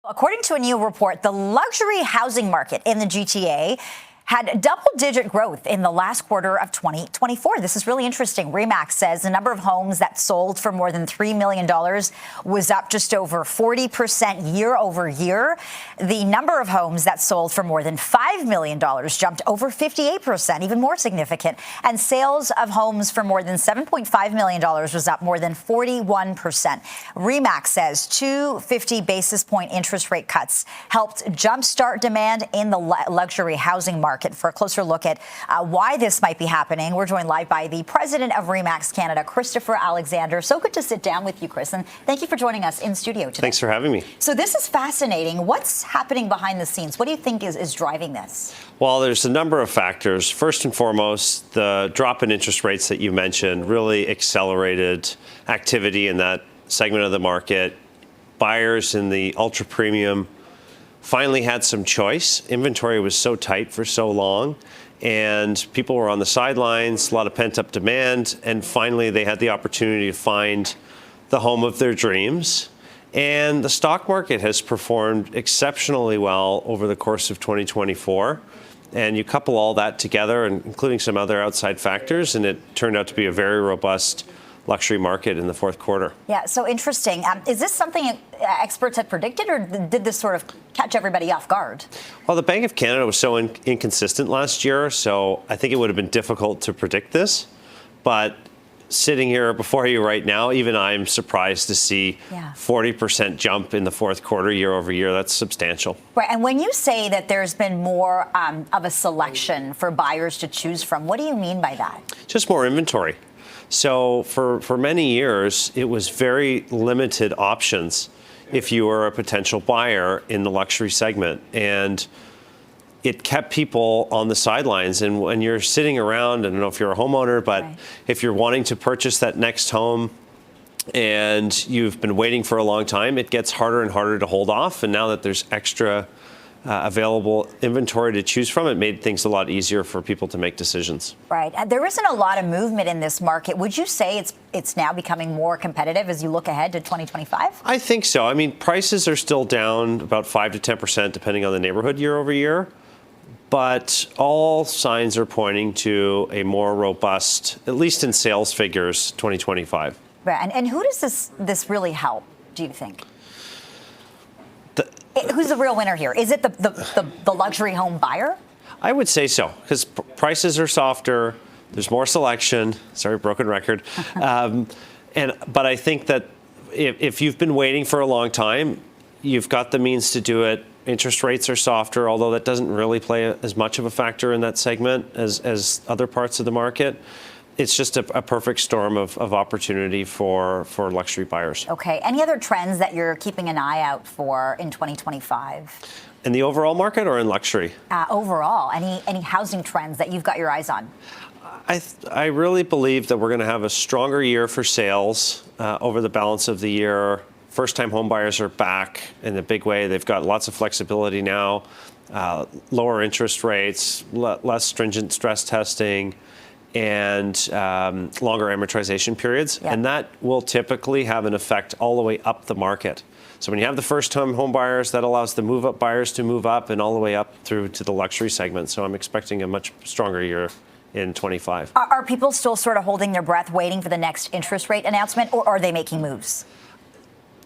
According to a new report, the luxury housing market in the GTA had double-digit growth in the last quarter of 2024. This is really interesting. RE/MAX says the number of homes that sold for more than $3 million was up just over 40% year over year. The number of homes that sold for more than $5 million jumped over 58%, even more significant. And sales of homes for more than $7.5 million was up more than 41%. RE/MAX says 250 basis point interest rate cuts helped jumpstart demand in the luxury housing market. For a closer look at why this might be happening, we're joined live by the president of RE/MAX Canada, Christopher Alexander. So good to sit down with you, Chris, and thank you for joining us in studio today. Thanks for having me. So this is fascinating. What's happening behind the scenes? What do you think is driving this? Well, there's a number of factors. First and foremost, the drop in interest rates that you mentioned really accelerated activity in that segment of the market. Buyers in the ultra premium finally had some choice. Inventory was so tight for so long, and people were on the sidelines, a lot of pent-up demand, and finally they had the opportunity to find the home of their dreams. And the stock market has performed exceptionally well over the course of 2024. And you couple all that together, and including some other outside factors, and it turned out to be a very robust luxury market in the fourth quarter. Yeah, so interesting. Is this something experts had predicted, or did this sort of catch everybody off guard? Well, the Bank of Canada was so inconsistent last year, so I think it would have been difficult to predict this. But sitting here before you right now, even I'm surprised to see 40% jump in the fourth quarter year over year. That's substantial. Right, and when you say that there's been more of a selection for buyers to choose from, what do you mean by that? Just more inventory. So for many years, it was very limited options if you were a potential buyer in the luxury segment. And it kept people on the sidelines. And when you're sitting around, I don't know if you're a homeowner, but if you're wanting to purchase that next home and you've been waiting for a long time, it gets harder and harder to hold off. And now that there's extra available inventory to choose from, it made things a lot easier for people to make decisions. Right. There isn't a lot of movement in this market. Would you say it's now becoming more competitive as you look ahead to 2025? I think so. I mean, prices are still down about 5 to 10%, depending on the neighborhood year over year. But all signs are pointing to a more robust, at least in sales figures, 2025. Right. And who does this really help, do you think? Who's the real winner here? Is it the luxury home buyer? I would say so, because prices are softer. There's more selection. Sorry, broken record. But I think that if you've been waiting for a long time, you've got the means to do it. Interest rates are softer, although that doesn't really play as much of a factor in that segment as other parts of the market. It's just a perfect storm of opportunity for luxury buyers. Okay. Any other trends that you're keeping an eye out for in 2025? In the overall market or in luxury? Overall, any housing trends that you've got your eyes on? I really believe that we're going to have a stronger year for sales over the balance of the year. First-time home buyers are back in a big way. They've got lots of flexibility now, lower interest rates, less stringent stress testing, and longer amortization periods. Yep. And that will typically have an effect all the way up the market. So when you have the first-time home buyers, that allows the move-up buyers to move up and all the way up through to the luxury segment. So I'm expecting a much stronger year in 25. Are people still sort of holding their breath, waiting for the next interest rate announcement, or are they making moves?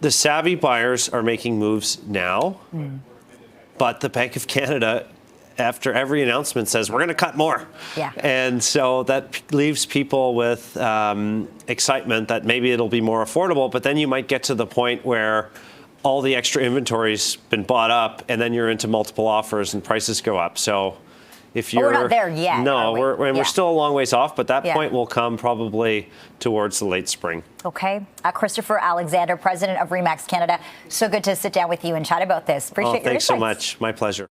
The savvy buyers are making moves now, but the Bank of Canada, after every announcement, says we're going to cut more. Yeah. And so that leaves people with excitement that maybe it'll be more affordable, but then you might get to the point where all the extra inventory's been bought up, and then you're into multiple offers and prices go up. So if you're we're not there yet. No, we're still a long ways off, but that point will come probably towards the late spring. Okay. Christopher Alexander, president of RE/MAX Canada. So good to sit down with you and chat about this. Appreciate your insights. Thanks so much. My pleasure.